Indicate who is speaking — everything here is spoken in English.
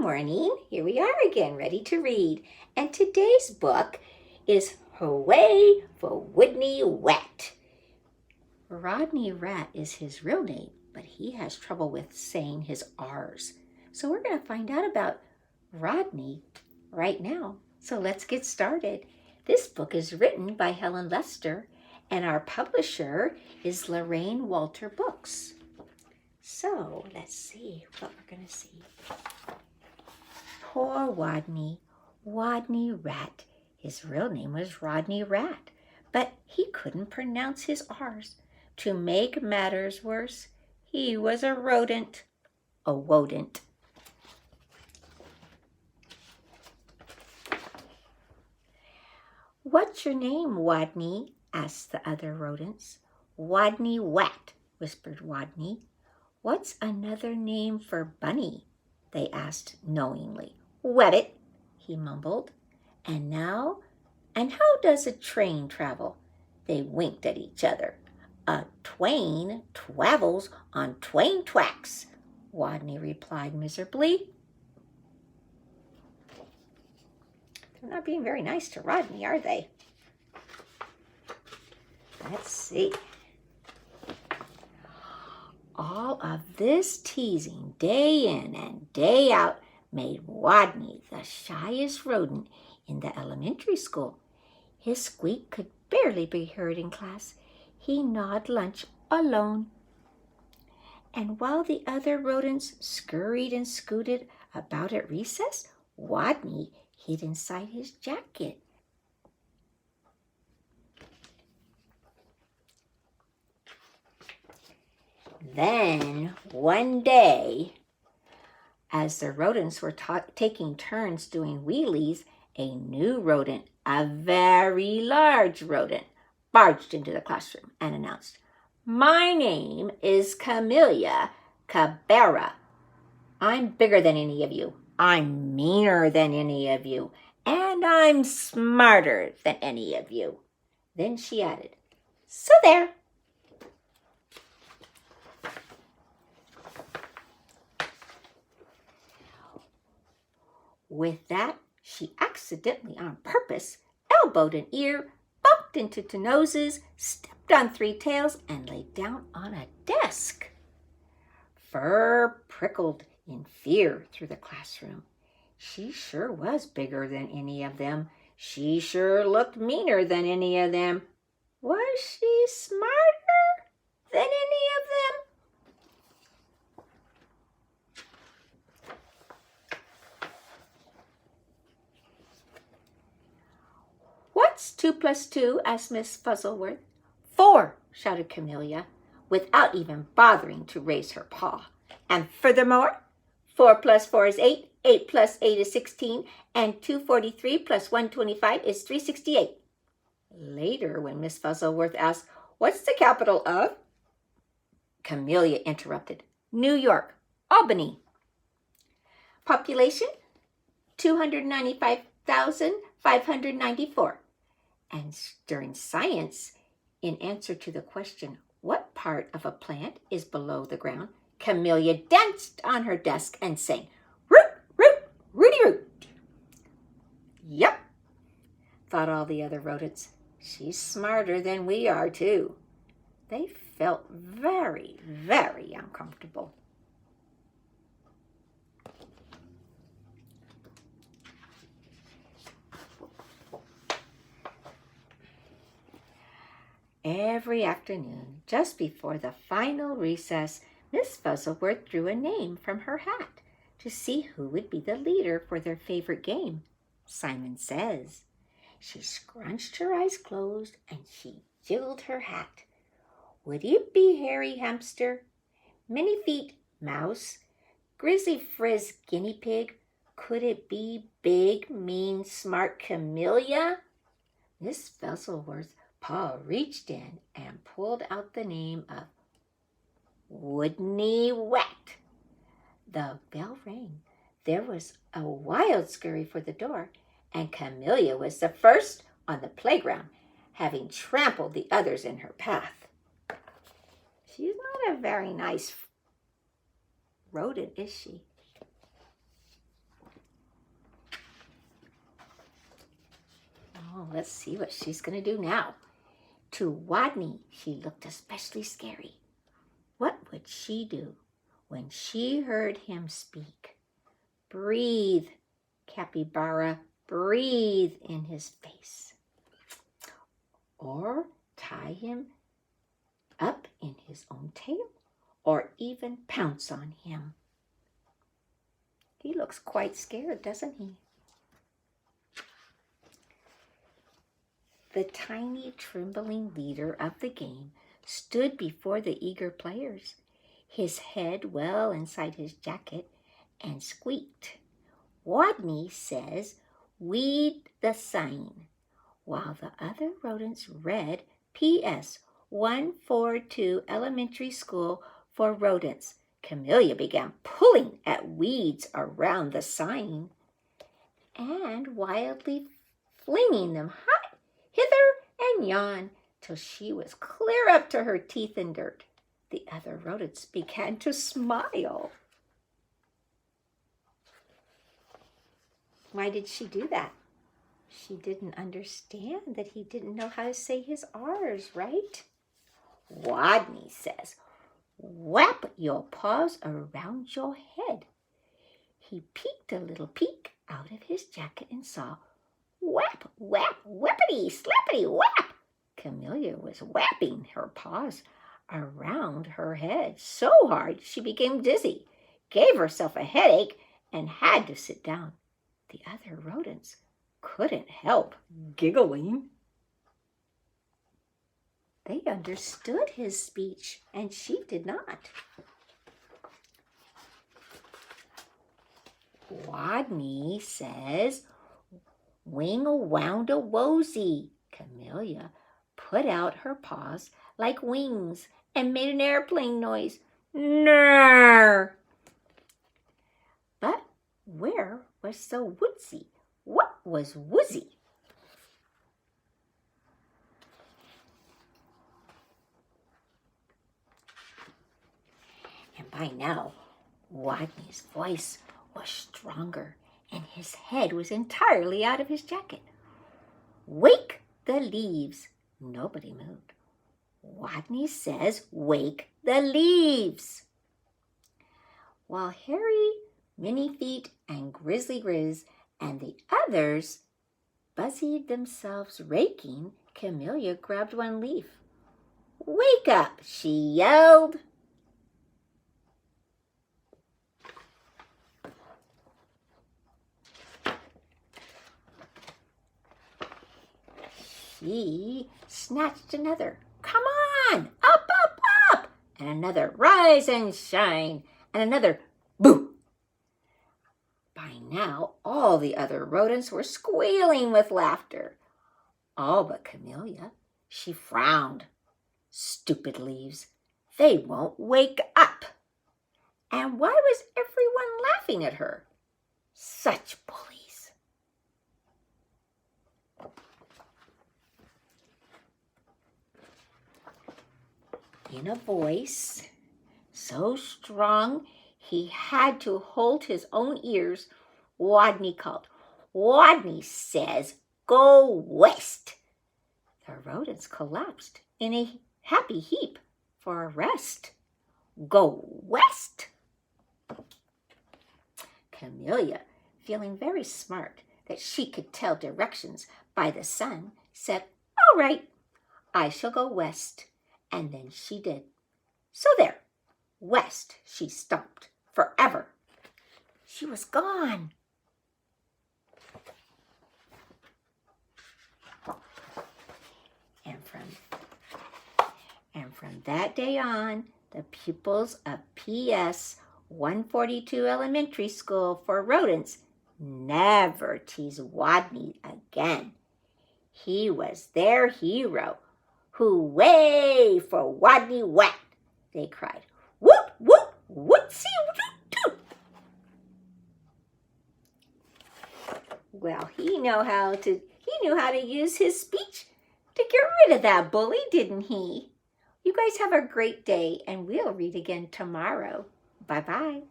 Speaker 1: morning. Here we are again, ready to read. And today's book is Hooway for Wodney Wet. Rodney Rat is his real name, but he has trouble with saying his R's. So we're going to find out about Rodney right now. So let's get started. This book is written by Helen Lester, and our publisher is Lorraine Walter Books. So let's see what we're going to see. Poor Wodney, Wodney Rat. His real name was Rodney Rat, but he couldn't pronounce his R's. To make matters worse, he was a rodent, a wodent. What's your name, Wodney? Asked the other rodents. Wodney Wet, whispered Wodney. What's another name for bunny? They asked knowingly. Webbit, he mumbled. And how does a train travel? They winked at each other. A twain travels on twain tracks, Wodney replied miserably. They're not being very nice to Rodney, are they? Let's see. All of this teasing day in and day out made Wodney the shyest rodent in the elementary school. His squeak could barely be heard in class. He gnawed lunch alone. And while the other rodents scurried and scooted about at recess, Wodney hid inside his jacket. Then, one day, as the rodents were taking turns doing wheelies, a new rodent, a very large rodent, barged into the classroom and announced, My name is Camellia Cabera. I'm bigger than any of you. I'm meaner than any of you. And I'm smarter than any of you. Then she added, So there. With that, she accidentally, on purpose, elbowed an ear, bumped into two noses, stepped on three tails, and lay down on a desk. Fur prickled in fear through the classroom. She sure was bigger than any of them. She sure looked meaner than any of them. Was she smarter than any of them? What's 2 plus 2? Asked Miss Fuzzleworth. 4, shouted Camellia, without even bothering to raise her paw. And furthermore, 4 plus 4 is 8, 8 plus 8 is 16, and 243 plus 125 is 368. Later, when Miss Fuzzleworth asked, What's the capital of? Camellia interrupted. New York, Albany. Population? 295,594. And during science, in answer to the question, what part of a plant is below the ground, Camellia danced on her desk and sang, Root, root, rooty root. Yep, thought all the other rodents. She's smarter than we are, too. They felt very, very uncomfortable. Every afternoon, just before the final recess, Miss Fuzzleworth drew a name from her hat to see who would be the leader for their favorite game, Simon Says. She scrunched her eyes closed and she jiggled her hat. Would it be Hairy Hamster, Many Feet Mouse, Grizzly Frizz Guinea Pig? Could it be Big, Mean, Smart Camellia? Miss Fuzzleworth paw reached in and pulled out the name of Wodney Wet. The bell rang. There was a wild scurry for the door, and Camellia was the first on the playground, having trampled the others in her path. She's not a very nice rodent, is she? let's see what she's going to do now. To Wodney, she looked especially scary. What would she do when she heard him speak? Breathe, capybara, breathe in his face. Or tie him up in his own tail, or even pounce on him. He looks quite scared, doesn't he? The tiny, trembling leader of the game stood before the eager players, his head well inside his jacket, and squeaked. Wodney says, "Read the sign," while the other rodents read, P.S. 142 Elementary School for Rodents. Camellia began pulling at weeds around the sign and wildly flinging them high, hither and yon, till she was clear up to her teeth in dirt. The other rodents began to smile. Why did she do that? She didn't understand that he didn't know how to say his R's, right? Wodney says, "Wrap your paws around your head." He peeked a little peek out of his jacket and saw, "Whap, whap, whippity, slappity, whap." Camellia was whapping her paws around her head so hard she became dizzy, gave herself a headache, and had to sit down. The other rodents couldn't help giggling. They understood his speech, and she did not. Wodney says, "Wing around a wosy." Camellia put out her paws like wings and made an airplane noise. Nar! But where was the woodsy? What was woozy? And by now, Wodney's voice was stronger, and his head was entirely out of his jacket. "Wake the leaves." Nobody moved. Wodney says, "Wake the leaves." While Harry, Minnie Feet, and Grizzly Grizz and the others busied themselves raking, Camellia grabbed one leaf. "Wake up," she yelled. She snatched another. "Come on, up, up, up!" And another, "Rise and shine!" And another, "Boo!" By now, all the other rodents were squealing with laughter. All but Camellia. She frowned. Stupid leaves. They won't wake up. And why was everyone laughing at her? Such bullies. In a voice so strong he had to hold his own ears, Wodney called, "Wodney says, go west." The rodents collapsed in a happy heap for a rest. Go west. Camellia, feeling very smart that she could tell directions by the sun, said, "All right, I shall go west." And then she did. So there, west she stomped forever. She was gone. And from that day on, the pupils of PS 142 Elementary School for Rodents never teased Wodney again. He was their hero. "Hooway for Wodney Wet!" they cried. "Whoop, whoop, whoopsie, whoop, whoop." Well, he knew how to use his speech to get rid of that bully, didn't he? You guys have a great day, and we'll read again tomorrow. Bye-bye.